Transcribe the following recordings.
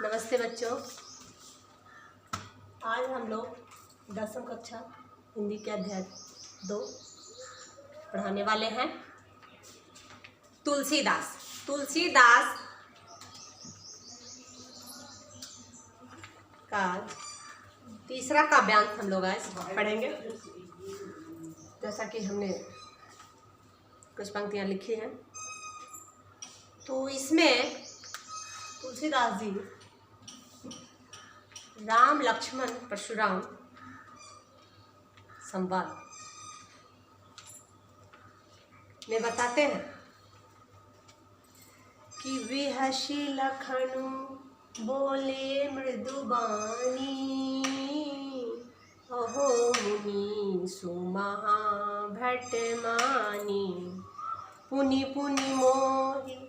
नमस्ते बच्चों। आज हम लोग 10वीं कक्षा हिंदी के अध्याय 2 पढ़ाने वाले हैं। तुलसीदास का तीसरा काव्यांश हम लोग आज पढ़ेंगे। जैसा कि हमने कुछ पंक्तियां लिखी हैं, तो इसमें तुलसीदास जी राम लक्ष्मण परशुराम संवाद में बताते हैं कि विहसी लखनु बोले मृदुबानी, अहो मुनि सुमहा भट मानी, पुनि पुनि मोहि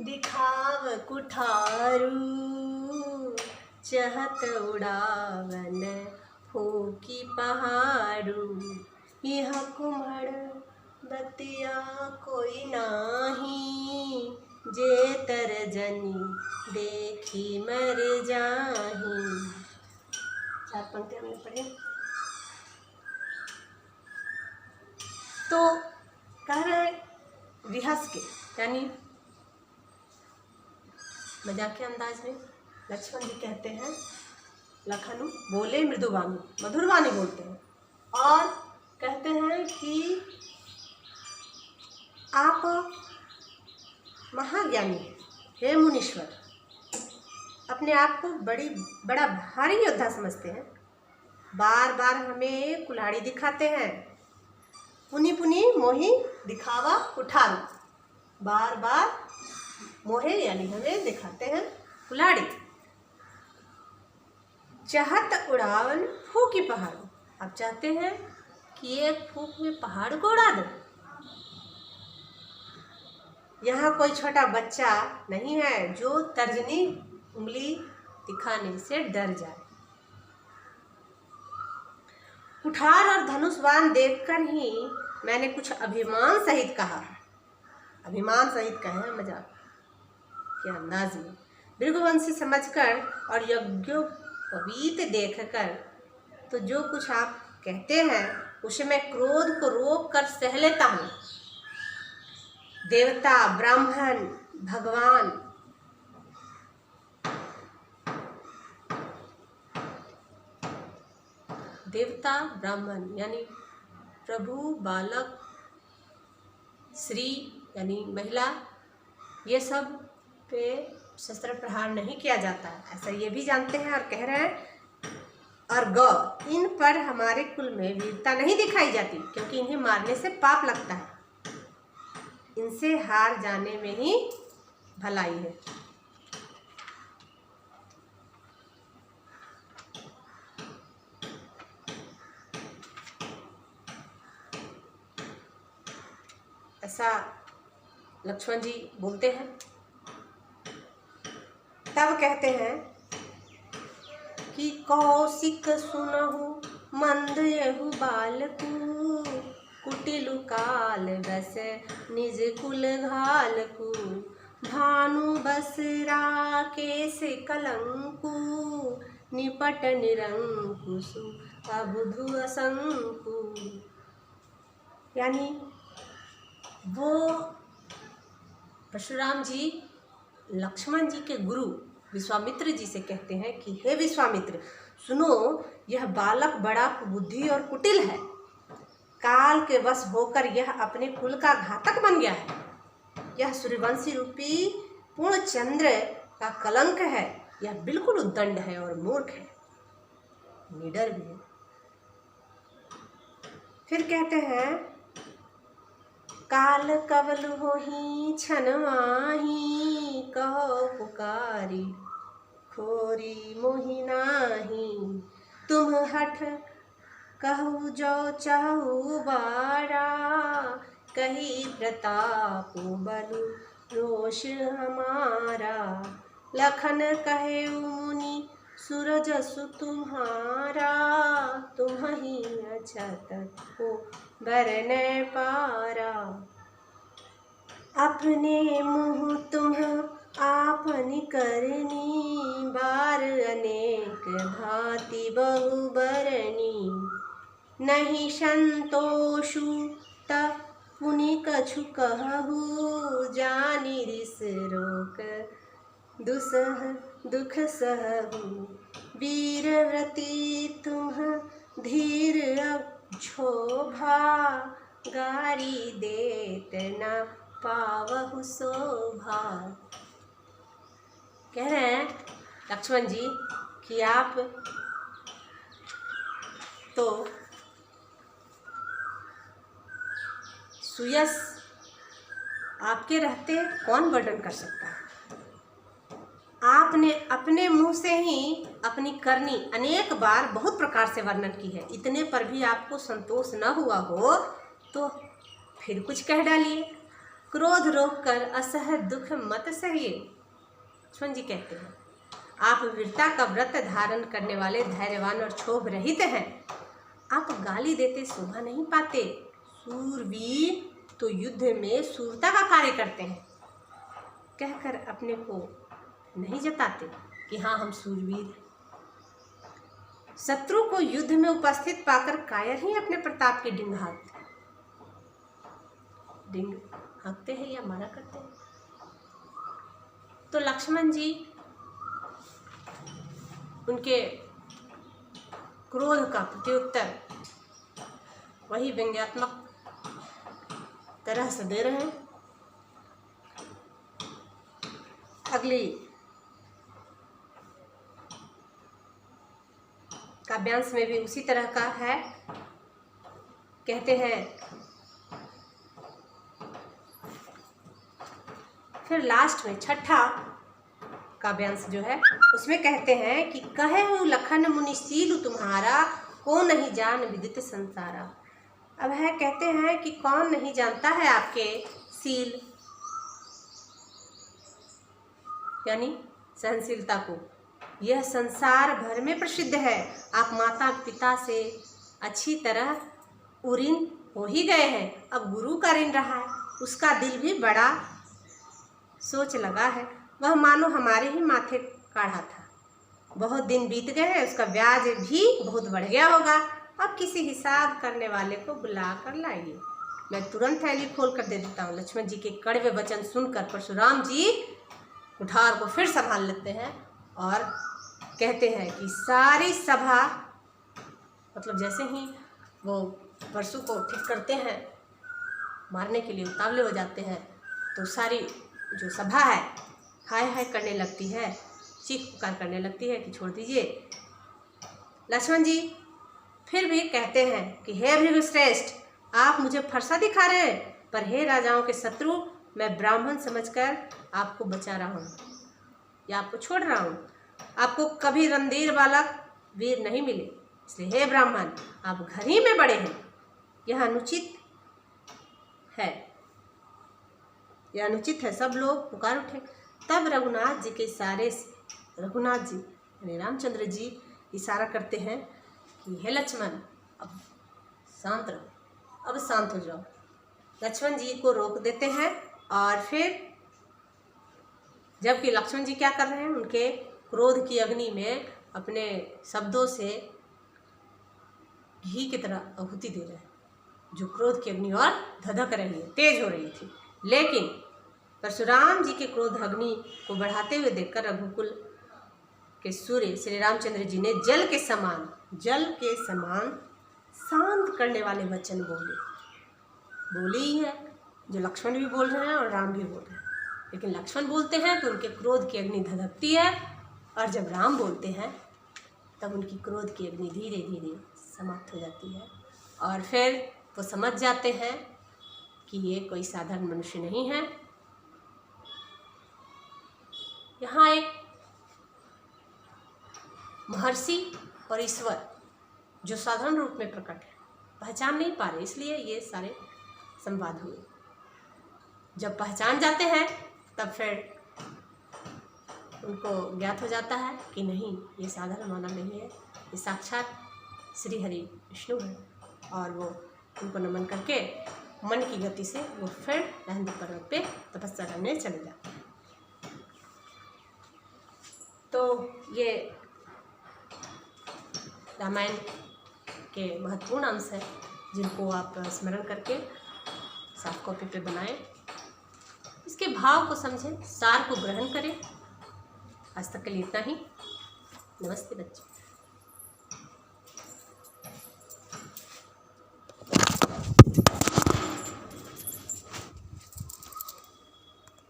दिखाव कुठारू, चहत उड़ावन फूकी पहाड़ू, यह कुम्हड़ बतिया कोई नाही, जे तर जनी देखी मर जाही। 4 पंक्ति हमने पढ़ी। तो कह रहे रिहस के यानी मजाकिया अंदाज में लक्ष्मण जी कहते हैं लखनु बोले मृदुवाणी, मधुरवाणी बोलते हैं और कहते हैं कि आप महाज्ञानी हैं, हे मुनीश्वर। अपने आप को बड़ा भारी योद्धा समझते हैं। बार बार हमें कुल्हाड़ी दिखाते हैं। पुनि पुनि मोहि दिखावा कुठारू, बार बार मोहे यानी हमें दिखाते हैं कुल्हाड़ी। चाहत उड़ावन फूकी पहाड़, आप चाहते हैं कि एक फूक में पहाड़ को उड़ा दो। यहाँ कोई छोटा बच्चा नहीं है जो तर्जनी उंगली दिखाने से डर जाए। कुठार और धनुष बाण देखकर ही मैंने कुछ अभिमान सहित कहा। अभिमान सहित कहे मजाक के अंदाज में, भृगुवंशी समझकर और यज्ञोपवीत देखकर, तो जो कुछ आप कहते हैं उसे मैं क्रोध को रोक कर सह लेता हूँ। देवता ब्राह्मण भगवान देवता ब्राह्मण यानी प्रभु बालक स्त्री यानी महिला, ये सब पे शस्त्र प्रहार नहीं किया जाता, ऐसा ये भी जानते हैं। और कह रहे हैं और गौ, इन पर हमारे कुल में वीरता नहीं दिखाई जाती, क्योंकि इन्हें मारने से पाप लगता है। इनसे हार जाने में ही भलाई है। ऐसा लक्ष्मण जी बोलते हैं। तब कहते हैं कि कौशिक सुनहु मंद यहु बालकू, कुटिलु काल बस निज कुल घालकू, भानु बस राकेश कलंकू, निपट निरंकुशु अबुधु असंकु। यानी वो परशुराम जी लक्ष्मण जी के गुरु विश्वामित्र जी से कहते हैं कि हे विश्वामित्र, सुनो, यह बालक बड़ा बुद्धि और कुटिल है। काल के वश होकर यह अपने कुल का घातक बन गया है। यह सूर्यवंशी रूपी पूर्णचंद्र का कलंक है। यह बिल्कुल उद्दंड है और मूर्ख है, निडर भी है। फिर कहते हैं काल कवल होही छन माही, कहो पुकारी खोरी मोहि नाही, तुम हठ कहू जो चाहू बारा, कही प्रताप बलु रोष हमारा, लखन कहे मुनि सूरजसु तुम्हारा, तुम्हि अछत को बरन पारा, अपने मुँह तुम आपन करनी, बा भांति बहुबरनी, नहीं संतोषु त पुनि कछु कहु, जानि रिस रोक दुसह दुख सहु, वीरव्रती तुम धीर अब क्षोभा, गारी देत न पावहु शोभा। कह रहे हैं लक्ष्मण जी कि आप तो सुयश आपके रहते कौन वर्णन कर सकता है। आपने अपने मुंह से ही अपनी करनी अनेक बार बहुत प्रकार से वर्णन की है, इतने पर भी आपको संतोष न हुआ हो तो फिर कुछ कह डालिए। क्रोध रोक कर असह दुख मत सहिए। लक्ष्मण जी कहते हैं आप वीरता का व्रत धारण करने वाले धैर्यवान और क्षोभ रहित हैं। आप गाली देते शोभा नहीं पाते। सूरवीर तो युद्ध में सूरता का कार्य करते हैं, कहकर अपने को नहीं जताते कि हाँ हम सूरवीर हैं। शत्रु को युद्ध में उपस्थित पाकर कायर ही अपने प्रताप की डिंग हाँकते हैं या मारा करते हैं। तो लक्ष्मण जी उनके क्रोध का प्रत्युत्तर वही व्यंग्यात्मक तरह से दे रहे हैं। अगली काव्यांश में भी उसी तरह का है। कहते हैं फिर लास्ट में छठा काव्यांश जो है उसमें कहते हैं कि कहे हो लखन मुनि सीलु तुम्हारा, को नहीं जान विदित संसारा। अब है कहते हैं कि कौन नहीं जानता है आपके सील यानी सहनशीलता को, यह संसार भर में प्रसिद्ध है। आप माता पिता से अच्छी तरह उऋण हो ही गए हैं, अब गुरु का ऋण रहा है। उसका दिल भी बड़ा सोच लगा है, वह मानो हमारे ही माथे काढ़ा था। बहुत दिन बीत गए हैं, उसका ब्याज भी बहुत बढ़ गया होगा। अब किसी हिसाब करने वाले को बुला कर लाइए, मैं तुरंत थैली खोल कर दे देता हूँ। लक्ष्मण जी के कड़वे वचन सुनकर परशुराम जी कुठार को फिर संभाल लेते हैं और कहते हैं कि सारी सभा, मतलब जैसे ही वो परशु को ठीक करते हैं, मारने के लिए उतावले हो जाते हैं, तो सारी जो सभा है हाय हाय करने लगती है, चीख पुकार करने लगती है कि छोड़ दीजिए। लक्ष्मण जी फिर भी कहते हैं कि हे भृगुश्रेष्ठ, आप मुझे फरसा दिखा रहे हैं, पर हे राजाओं के शत्रु, मैं ब्राह्मण समझकर आपको बचा रहा हूँ या आपको छोड़ रहा हूँ। आपको कभी रणधीर बालक वीर नहीं मिले, इसलिए हे ब्राह्मण आप घर ही में बड़े हैं, यह अनुचित है, यह अनुचित है। सब लोग पुकार उठे। तब रघुनाथ जी के इशारे से रघुनाथ जी यानी रामचंद्र जी इशारा करते हैं कि हे लक्ष्मण अब शांत रहो, अब शांत हो जाओ। लक्ष्मण जी को रोक देते हैं और फिर जबकि लक्ष्मण जी क्या कर रहे हैं, उनके क्रोध की अग्नि में अपने शब्दों से घी की तरह आहुति दे रहे हैं, जो क्रोध की अग्नि और धधक रही है, तेज हो रही थी। लेकिन परशुराम जी के क्रोध अग्नि को बढ़ाते हुए देखकर रघुकुल के सूर्य श्री रामचंद्र जी ने जल के समान शांत करने वाले वचन बोले ही है, जो लक्ष्मण भी बोल रहे हैं और राम भी बोल रहे हैं। लेकिन लक्ष्मण बोलते हैं तो उनके क्रोध की अग्नि धधकती है, और जब राम बोलते हैं तब उनकी क्रोध की अग्नि धीरे धीरे समाप्त हो जाती है, और फिर वो समझ जाते हैं कि ये कोई साधारण मनुष्य नहीं है। यहाँ एक महर्षि और ईश्वर जो साधारण रूप में प्रकट है, पहचान नहीं पा रहे, इसलिए ये सारे संवाद हुए। जब पहचान जाते हैं तब फिर उनको ज्ञात हो जाता है कि नहीं, ये साधारण मानव नहीं है, ये साक्षात श्री हरि विष्णु है। और वो उनको नमन करके मन की गति से वो फिर लहंदी पर्वत पे तपस्या करने चले जाते हैं। तो ये रामायण के महत्वपूर्ण अंश हैं जिनको आप स्मरण करके सॉफ्ट कॉपी पे बनाएं, इसके भाव को समझें, सार को ग्रहण करें। आज तक के लिए इतना ही। नमस्ते बच्चों।